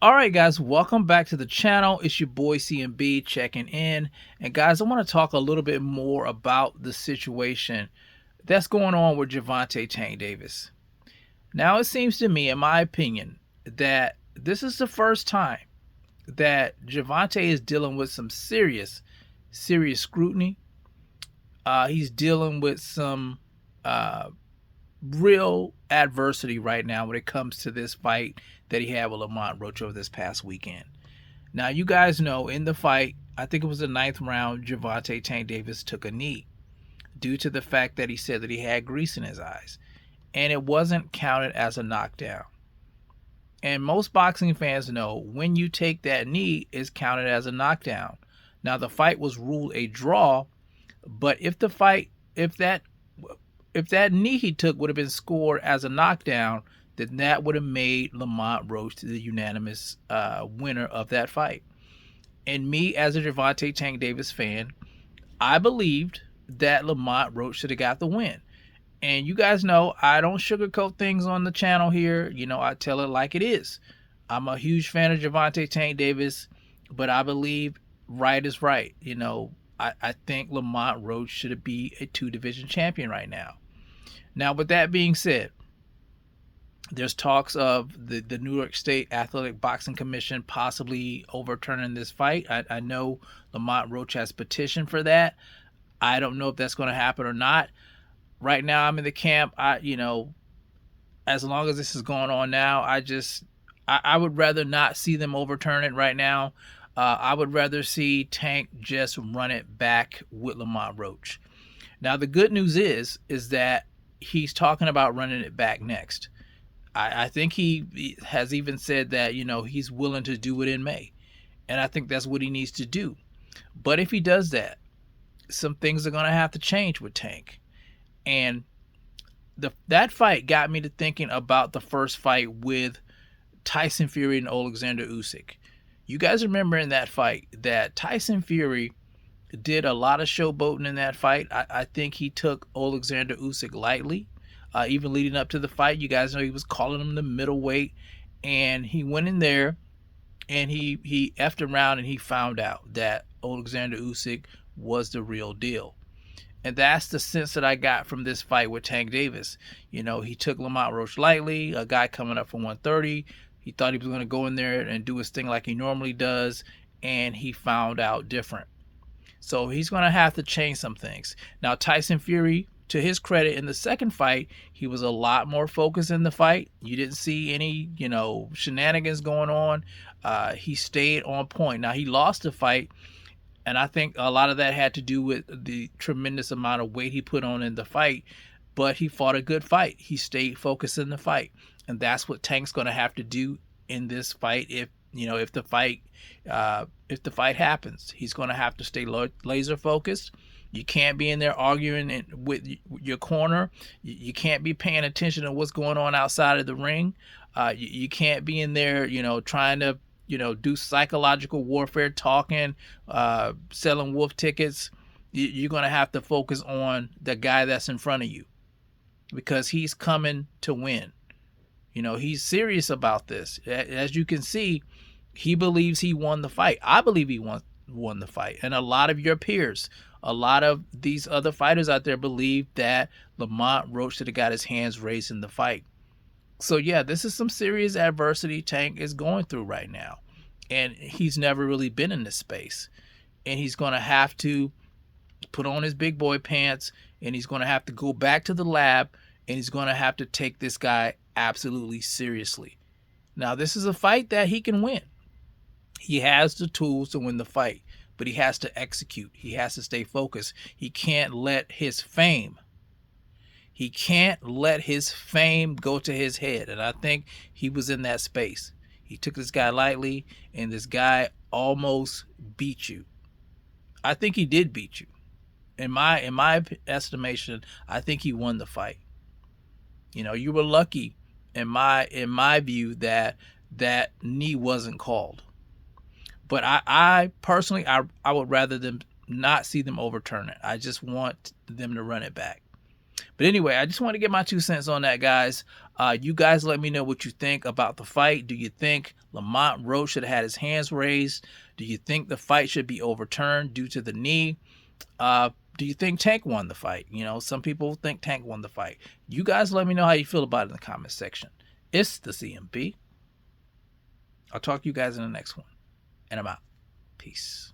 All right, guys, welcome back to the channel. It's your boy CMB checking in. And guys, I want to talk a little bit more about the situation that's going on with Gervonta Tank Davis. Now, it seems to me, in my opinion, that this is the first time that Gervonta is dealing with some serious scrutiny. He's dealing with some uh, real adversity right now when it comes to this fight that he had with Lamont Roach over this past weekend. Now, you guys know in the fight, I think it was the ninth round, Gervonta Tank Davis took a knee due to the fact that he said that he had grease in his eyes, and it wasn't counted as a knockdown. And most boxing fans know when you take that knee, it's counted as a knockdown. Now, the fight was ruled a draw, but if that knee he took would have been scored as a knockdown, then that would have made Lamont Roach the unanimous winner of that fight. And me, as a Gervonta Tank Davis fan, I believed that Lamont Roach should have got the win. And you guys know I don't sugarcoat things on the channel here. You know, I tell it like it is. I'm a huge fan of Gervonta Tank Davis, but I believe right is right. You know, I think Lamont Roach should be a two-division champion right now. Now, with that being said, there's talks of the New York State Athletic Boxing Commission possibly overturning this fight. I know Lamont Roach has petitioned for that. I don't know if that's going to happen or not. Right now, I'm in the camp. As long as this is going on now, I would rather not see them overturn it right now. I would rather see Tank just run it back with Lamont Roach. Now, the good news is that he's talking about running it back next. I think he has even said that, he's willing to do it in May. And I think that's what he needs to do. But if he does that, some things are going to have to change with Tank. And that fight got me to thinking about the first fight with Tyson Fury and Alexander Usyk. You guys remember in that fight that Tyson Fury did a lot of showboating in that fight. I think he took Alexander Usyk lightly. Even leading up to the fight, you guys know he was calling him the middleweight, and he went in there and he effed around and he found out that Alexander Usyk was the real deal. And that's the sense that I got from this fight with Tank Davis. He took Lamont Roach lightly, a guy coming up from 130. He thought he was going to go in there and do his thing like he normally does, and he found out different. So he's going to have to change some things. Now, Tyson Fury, to his credit, in the second fight, he was a lot more focused in the fight. You didn't see any, shenanigans going on. He stayed on point. Now, he lost the fight, and I think a lot of that had to do with the tremendous amount of weight he put on in the fight, but he fought a good fight. He stayed focused in the fight, and that's what Tank's going to have to do in this fight. If the fight happens, he's going to have to stay laser focused. You can't be in there arguing with your corner. You can't be paying attention to what's going on outside of the ring. You can't be in there, trying to, do psychological warfare, talking, selling wolf tickets. You're going to have to focus on the guy that's in front of you because he's coming to win. He's serious about this. As you can see, he believes he won the fight. I believe he won the fight. And a lot of your peers, a lot of these other fighters out there believe that Lamont Roach should have got his hands raised in the fight. So yeah, this is some serious adversity Tank is going through right now. And he's never really been in this space. And he's going to have to put on his big boy pants, and he's going to have to go back to the lab, and he's going to have to take this guy absolutely seriously. Now, this is a fight that he can win. He has the tools to win the fight, but he has to execute. He has to stay focused. He can't let his fame go to his head. And I think he was in that space. He took this guy lightly, and this guy almost beat you. I think he did beat you. In my estimation, I think he won the fight. You were lucky in my view that knee wasn't called. But I personally, I would rather them not see them overturn it. I just want them to run it back. But anyway, I just want to get my 2 cents on that, guys. You guys let me know what you think about the fight. Do you think Lamont Roach should have had his hands raised? Do you think the fight should be overturned due to the knee? Do you think Tank won the fight? You know, some people think Tank won the fight. You guys let me know how you feel about it in the comment section. It's the CMP. I'll talk to you guys in the next one. And I'm out. Peace.